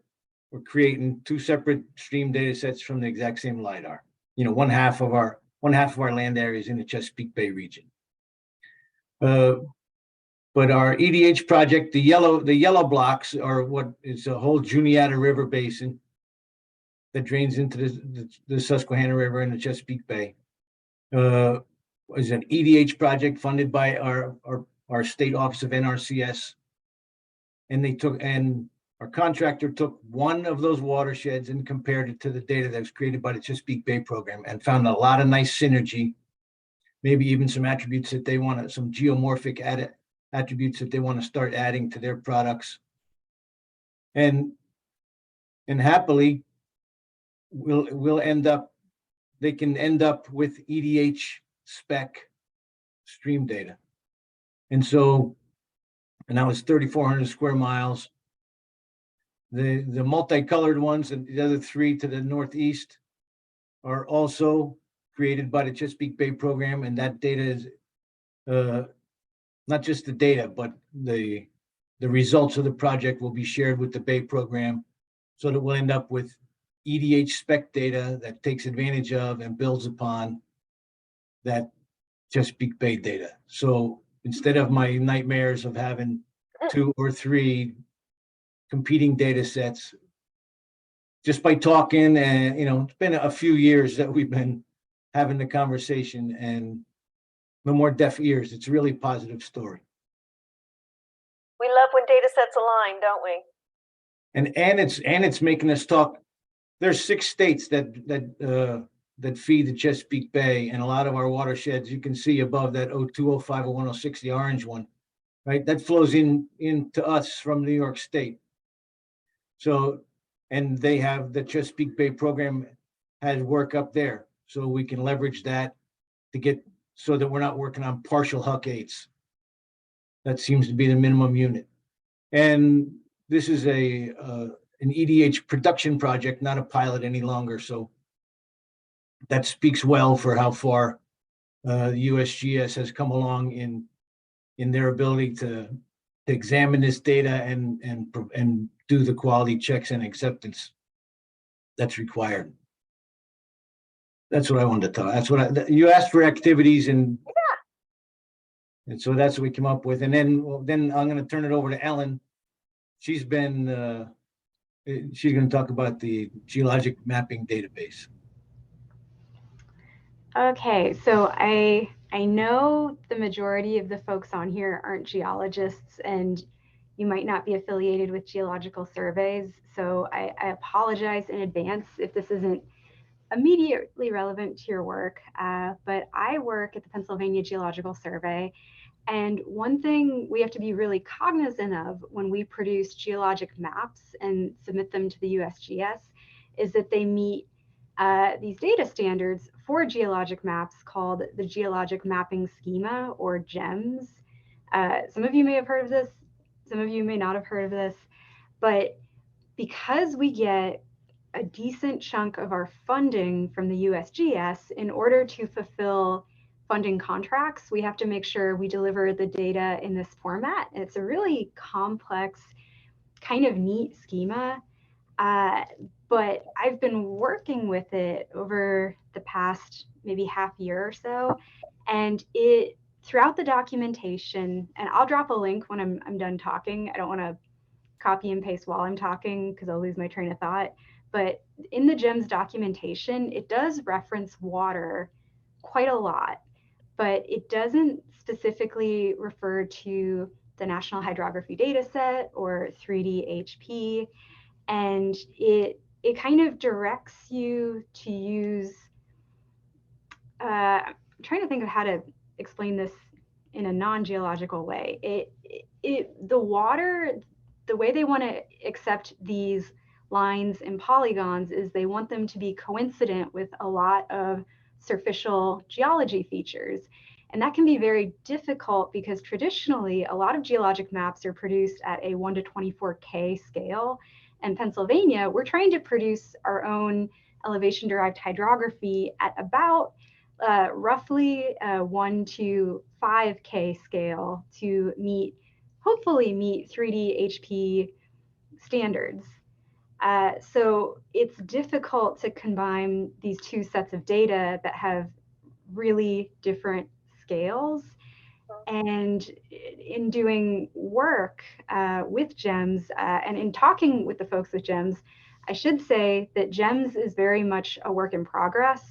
creating two separate stream data sets from the exact same LiDAR. You know, one half of our land area is in the Chesapeake Bay region. But our EDH project, the yellow blocks are what is a whole Juniata River basin that drains into the Susquehanna River and the Chesapeake Bay. Is an EDH project funded by our state office of NRCS, and our contractor took one of those watersheds and compared it to the data that was created by the Chesapeake Bay program and found a lot of nice synergy, maybe even some attributes that they want, some geomorphic attributes that they want to start adding to their products. And happily, they can end up with EDH spec stream data. And that was 3,400 square miles. The multicolored ones and the other three to the northeast are also created by the Chesapeake Bay program, and that data is not just the data, but the results of the project will be shared with the Bay program, so that we'll end up with EDH spec data that takes advantage of and builds upon that Chesapeake Bay data. So instead of my nightmares of having 2 or 3 competing data sets, just by talking, and it's been a few years that we've been having the conversation, and no more deaf ears. It's a really positive story. We love when data sets align, don't we? And it's making us talk. There's 6 states that feed the Chesapeake Bay, and a lot of our watersheds, you can see above that 02, 05, 0106, the orange one, right? That flows into us from New York State. So, and they have the Chesapeake Bay program has work up there, so we can leverage that to get so that we're not working on partial Huck 8s. That seems to be the minimum unit. And this is an EDH production project, not a pilot any longer. So that speaks well for how far the USGS has come along in their ability to examine this data and do the quality checks and acceptance that's required. That's what I wanted to tell. That's what you asked for, activities, and so that's what we came up with. And then I'm going to turn it over to Ellen. She's going to talk about the geologic mapping database. Okay, so I know the majority of the folks on here aren't geologists, and you might not be affiliated with geological surveys. So I apologize in advance if this isn't immediately relevant to your work, but I work at the Pennsylvania Geological Survey. And one thing we have to be really cognizant of when we produce geologic maps and submit them to the USGS is that they meet these data standards for geologic maps called the Geologic Mapping Schema, or GEMS. Some of you may have heard of this, some of you may not have heard of this, but because we get a decent chunk of our funding from the USGS, in order to fulfill funding contracts, we have to make sure we deliver the data in this format. It's a really complex kind of neat schema, but I've been working with it over the past maybe half year or so, and it throughout the documentation, and I'll drop a link when I'm done talking. I don't want to copy and paste while I'm talking because I'll lose my train of thought. But in the GEMS documentation, it does reference water quite a lot, but it doesn't specifically refer to the National Hydrography Dataset or 3DHP. And it kind of directs you to use, I'm trying to think of how to explain this in a non-geological way. The water, the way they want to accept these lines and polygons is they want them to be coincident with a lot of surficial geology features. And that can be very difficult because traditionally a lot of geologic maps are produced at a 1 to 24K scale. In Pennsylvania, we're trying to produce our own elevation derived hydrography at about roughly 1 to 5K scale to hopefully meet 3DHP standards. So it's difficult to combine these two sets of data that have really different scales. And in doing work with GEMS and in talking with the folks with GEMS, I should say that GEMS is very much a work in progress.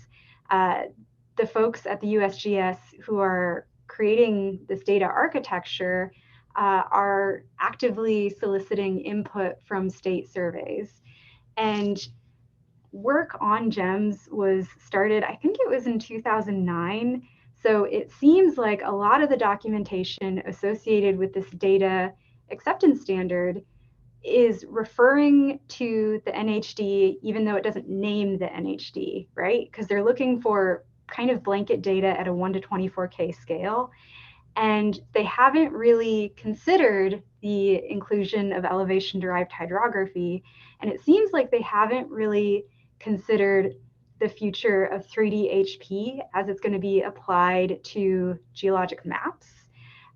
The folks at the USGS who are creating this data architecture are actively soliciting input from state surveys. And work on GEMS was started, I think it was in 2009. So it seems like a lot of the documentation associated with this data acceptance standard is referring to the NHD, even though it doesn't name the NHD, right? Because they're looking for kind of blanket data at a 1 to 24K scale. And they haven't really considered the inclusion of elevation derived hydrography. And it seems like they haven't really considered the future of 3DHP as it's going to be applied to geologic maps.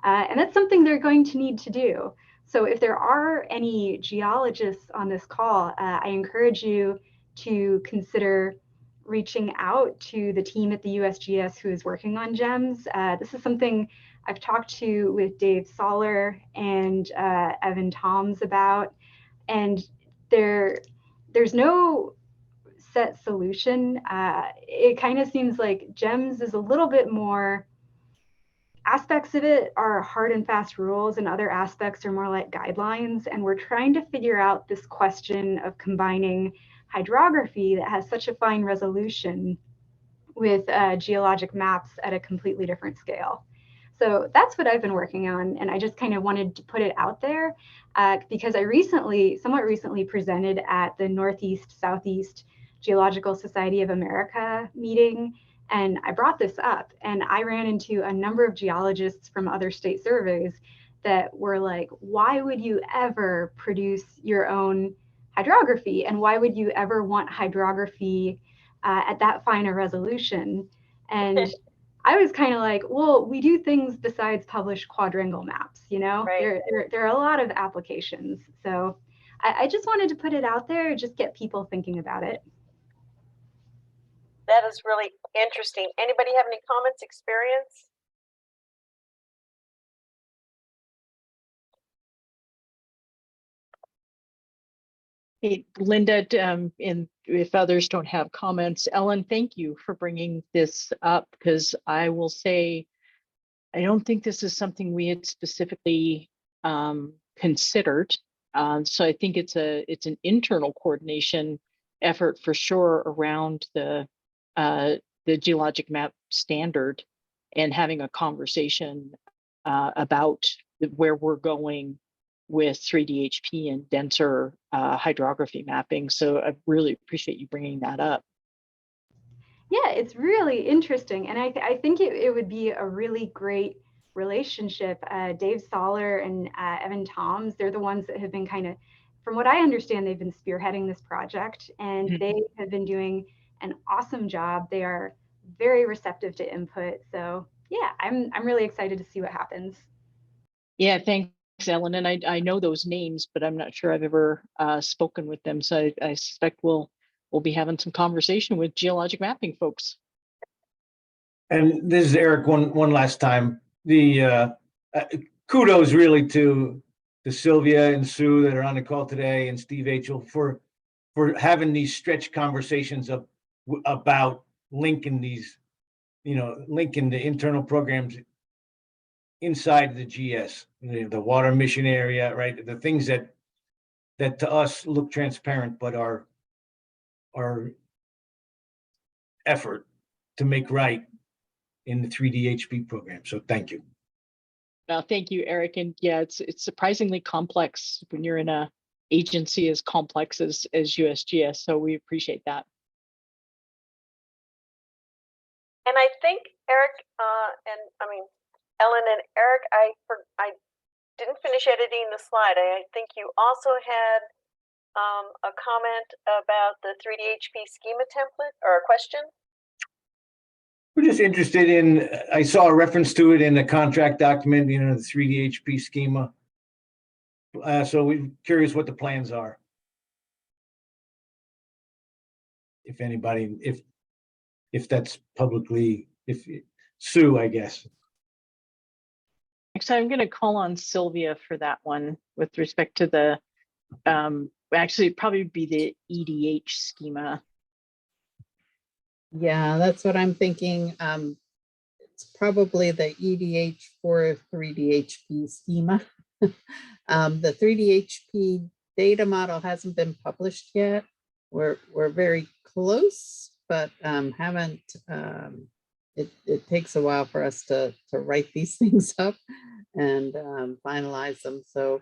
And that's something they're going to need to do. So if there are any geologists on this call, I encourage you to consider reaching out to the team at the USGS who is working on GEMS. This is something I've talked to with Dave Soller and Evan Toms about, and there's no set solution. It kind of seems like GEMS is a little bit more, aspects of it are hard and fast rules and other aspects are more like guidelines. And we're trying to figure out this question of combining hydrography that has such a fine resolution with geologic maps at a completely different scale. So that's what I've been working on. And I just kind of wanted to put it out there because I somewhat recently presented at the Northeast Southeast Geological Society of America meeting. And I brought this up and I ran into a number of geologists from other state surveys that were like, why would you ever produce your own hydrography? And why would you ever want hydrography at that fine a resolution? And I was kind of like, well, we do things besides publish quadrangle maps, you know, right. There are a lot of applications. So I just wanted to put it out there, just get people thinking about it. That is really interesting. Anybody have any comments, experience? Hey, Linda, and if others don't have comments, Ellen, thank you for bringing this up because I will say, I don't think this is something we had specifically considered. So I think it's an internal coordination effort for sure around the geologic map standard and having a conversation about where we're going with 3DHP and denser hydrography mapping. So I really appreciate you bringing that up. Yeah, it's really interesting. And I think it would be a really great relationship. Dave Soller and Evan Toms, they're the ones that have been kind of, from what I understand, they've been spearheading this project and they have been doing an awesome job. They are very receptive to input. So yeah, I'm really excited to see what happens. Yeah, thanks Thanks, Ellen, and I know those names, but I'm not sure I've ever spoken with them. So I suspect we'll be having some conversation with geologic mapping folks. And this is Eric one last time. The kudos really to Sylvia and Sue that are on the call today, and Steve Achel for having these stretch conversations about linking these, linking the internal programs inside the GS, the water mission area, right? The things that to us look transparent, but are effort to make right in the 3DHP program. So thank you. Well, thank you, Eric. And yeah, it's surprisingly complex when you're in a agency as complex as USGS. So we appreciate that. And I think Eric, Ellen and Eric, I didn't finish editing the slide. I think you also had a comment about the 3DHP schema template or a question. We're just interested in, I saw a reference to it in the contract document, the 3DHP schema. So we're curious what the plans are. If anybody, if that's publicly, Sue, I guess. Actually, I'm going to call on Sylvia for that one with respect to the, actually it'd probably be the EDH schema. Yeah, that's what I'm thinking. It's probably the EDH for 3DHP schema. The 3DHP data model hasn't been published yet. We're very close, but haven't. It takes a while for us to write these things up and finalize them. So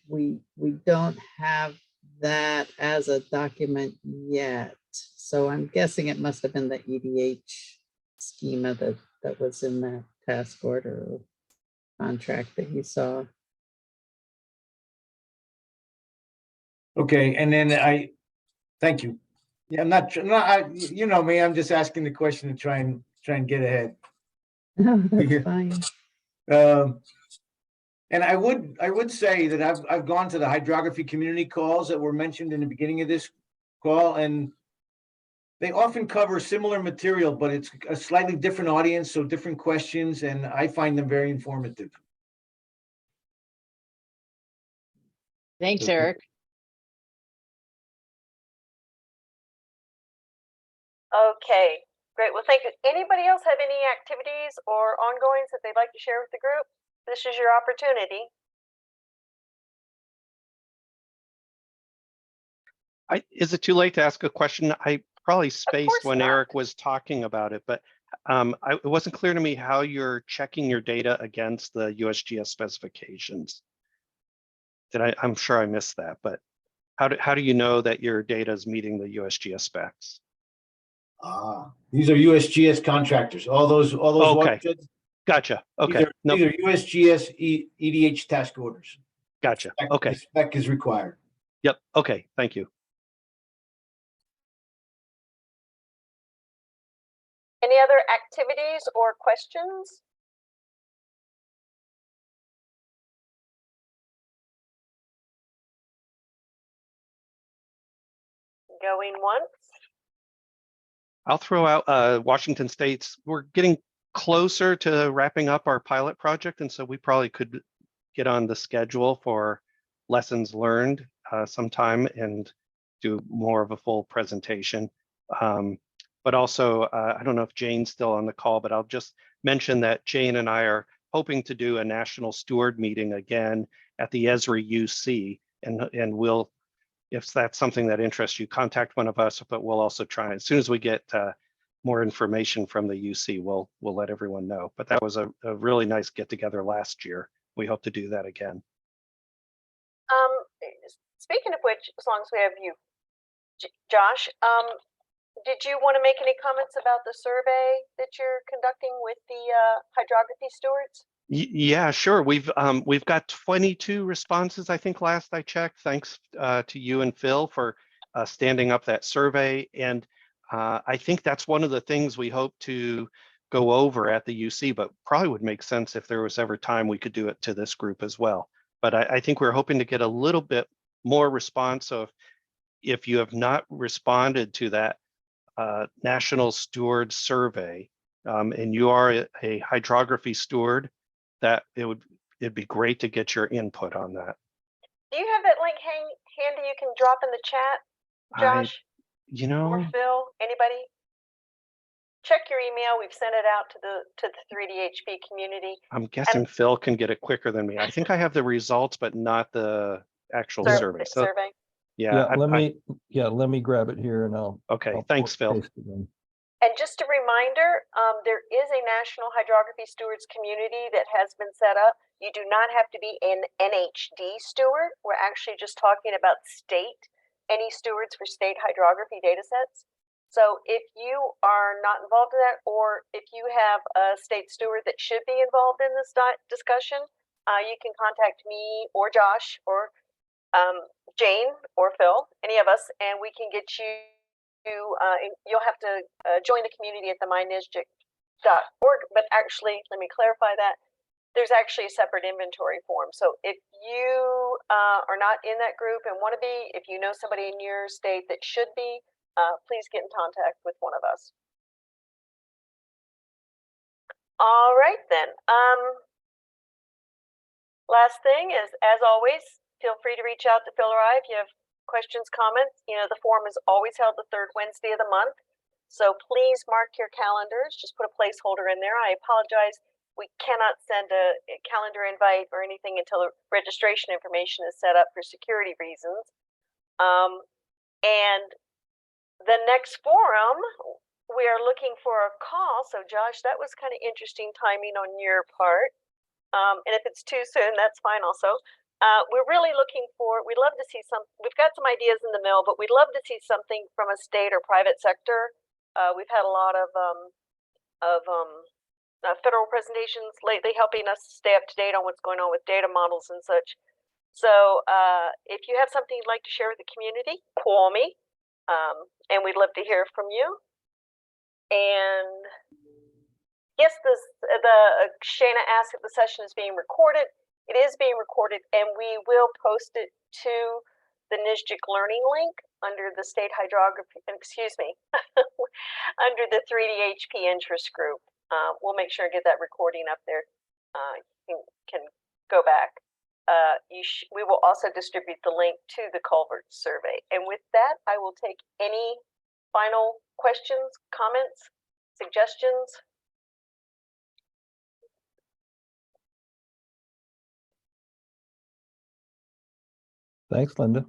we don't have that as a document yet. So I'm guessing it must have been the EDH schema that was in that task order or contract that you saw. Okay, and then thank you. Yeah, I'm not, you know me, I'm just asking the question to try and get ahead. No, that's fine. And I would say that I've gone to the hydrography community calls that were mentioned in the beginning of this call, and they often cover similar material, but it's a slightly different audience, so different questions, and I find them very informative. Thanks, Eric. Okay, great. Well, thank you. Anybody else have any activities or ongoings that they'd like to share with the group? This is your opportunity. Is it too late to ask a question? I probably spaced when Eric was talking about it, but it wasn't clear to me how you're checking your data against the USGS specifications. I'm sure I missed that, but how do you know that your data is meeting the USGS specs? These are USGS contractors. All those Okay. watersheds. Gotcha. Okay. These are USGS EDH task orders. Gotcha. Okay. The spec is required. Yep. Okay. Thank you. Any other activities or questions? Going once. I'll throw out Washington State's. We're getting closer to wrapping up our pilot project, and so we probably could get on the schedule for lessons learned sometime and do more of a full presentation. But also, I don't know if Jane's still on the call, but I'll just mention that Jane and I are hoping to do a national steward meeting again at the Esri UC, and we'll, if that's something that interests you, contact one of us, but we'll also try, as soon as we get more information from the UC, we'll let everyone know. But that was a really nice get together last year. We hope to do that again. Speaking of which, as long as we have you, Josh, did you want to make any comments about the survey that you're conducting with the hydrography stewards? Yeah, sure. We've got 22 responses, I think, last I checked. Thanks to you and Phil for standing up that survey. And I think that's one of the things we hope to go over at the UC, but probably would make sense if there was ever time we could do it to this group as well. But I think we're hoping to get a little bit more response. So if you have not responded to that National Steward Survey, and you are a hydrography steward, that it'd be great to get your input on that. Do you have that link handy you can drop in the chat, Josh? You Or know, Phil? Anybody? Check your email. We've sent it out to the 3DHP community. I'm guessing Phil can get it quicker than me. I think I have the results, but not the actual survey. So Survey. yeah, let me grab it here and okay. I'll Thanks, Phil. paste it in. And just a reminder, there is a National Hydrography Stewards community that has been set up. You do not have to be an NHD steward. We're actually just talking about any stewards for state hydrography data sets. So if you are not involved in that, or if you have a state steward that should be involved in this discussion, you can contact me or Josh or Jane or Phil, any of us, and we can get you. You'll have to join the community at the myNSGIC.org, but actually, let me clarify that. There's actually a separate inventory form. So if you are not in that group and want to be, if you know somebody in your state that should be, please get in contact with one of us. All right, then. Last thing is, as always, feel free to reach out to Phil or I if you have questions, comments. You know, the forum is always held the third Wednesday of the month. So please mark your calendars. Just put a placeholder in there. I apologize. We cannot send a calendar invite or anything until the registration information is set up for security reasons. And the next forum, we are looking for a call. So Josh, that was kind of interesting timing on your part. And if it's too soon, that's fine also. We're really looking for, we'd love to see we've got some ideas in the mill, but we'd love to see something from a state or private sector. We've had a lot of federal presentations lately helping us stay up to date on what's going on with data models and such. So if you have something you'd like to share with the community, call me, and we'd love to hear from you. And yes, Shana asked if the session is being recorded. It is being recorded, and we will post it to the NSGIC learning link under the state hydrography, under the 3DHP interest group. We'll make sure and get that recording up there. You can go back. We will also distribute the link to the Culvert survey. And with that, I will take any final questions, comments, suggestions. Thanks, Linda.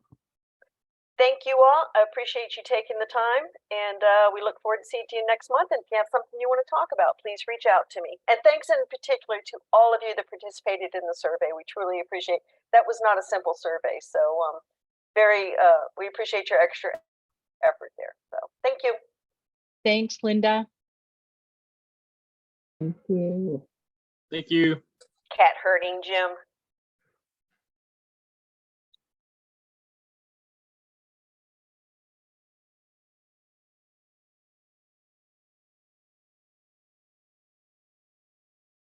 Thank you all. I appreciate you taking the time, and we look forward to seeing you next month. And if you have something you want to talk about, please reach out to me. And thanks in particular to all of you that participated in the survey. We truly appreciate. That was not a simple survey, so we appreciate your extra effort there. So thank you. Thanks, Linda. Thank you. Thank you. Cat herding, Jim.